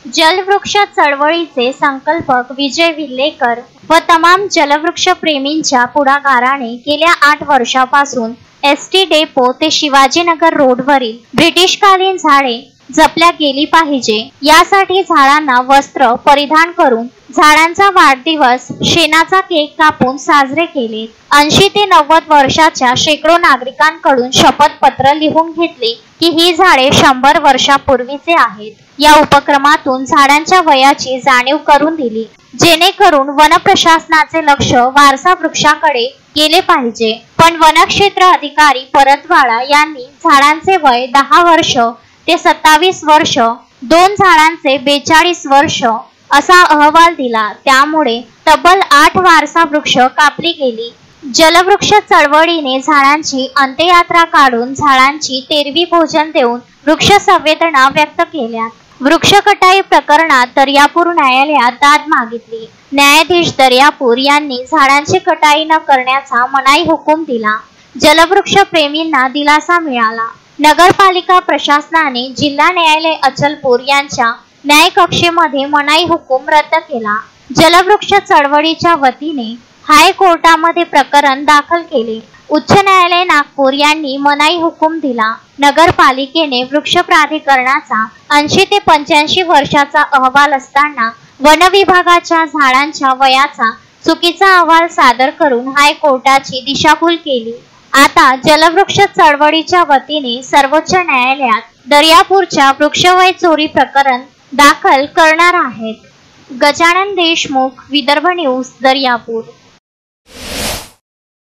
जलवृक्ष चळवळीचे संकल्पक विजय विल्हेकर व तमाम जलवृक्ष प्रेमींच्या पुढाकाराने गेल्या 8 वर्षापासून एसटी डेपो ते शिवाजीनगर रोडवरील ब्रिटिशकालीन झाडे जपल्या गेली पाहिजे यासाठी झाडांना वस्त्र परिधान करून झाडांचा वाढदिवस शेणाचा केक कापून साजरे केले। 80 ते 90 वर्षाच्या शेकडो नागरिकांकडून शपथपत्र लिहून घेतले की ही झाडे 100 वर्षापूर्वीचे आहेत। या उपक्रमातून झाडांच्या वयाची जाणीव करून दिली, जेणेकरून वन प्रशासनाचे लक्ष वारसा वृक्षाकडे गेले पाहिजे। पण वनक्षेत्र अधिकारी परतवाडा यांनी झाडांचे वय 10 वर्ष ते 27 वर्ष, 2 झाडांचे 42 वर्ष असा अहवाल दिला। त्यामुळे तब्बल 8 वारसा वृक्ष कापली गेली। जलवृक्ष चळवळीने झाडांची अंत्ययात्रा काढून झाडांची तेरवी भोजन देऊन वृक्ष संवेदना व्यक्त केल्या। वृक्ष कटाई प्रकरणात दर्यापूर न्यायालयात दाद मागितली। न्यायाधीश दर्यापूर यांनी झाडांची कटाई न करण्याचा मनाई हुकूम दिला। जलवृक्ष प्रेमींना दिलासा मिळाला। नगरपालिका प्रशासनाने जिल्हा न्यायालय अचलपूर यांच्या न्याय कक्षेमध्ये मनाई हुकूम रद्द केला। जलवृक्ष चळवळीच्या वतीने हायकोर्टामध्ये प्रकरण दाखल केले। उच्च न्यायालय नागपूर यांनी मनाई हुकूम दिला। नगरपालिकेने वृक्ष प्राधिकरणाचा 80 ते 85 वर्षाचा अहवाल असताना वन विभागाच्या झाडांच्या वयाचा चुकीचा अहवाल सादर करून हायकोर्टाची दिशाभूल केली। आता जलवृक्ष चळवळीच्या वतीने सर्वोच्च न्यायालयात दर्यापूरच्या वृक्षवय चोरी प्रकरण दाखल करणार आहेत। गजानन देशमुख, विदर्भ न्यूज, दर्यापूर।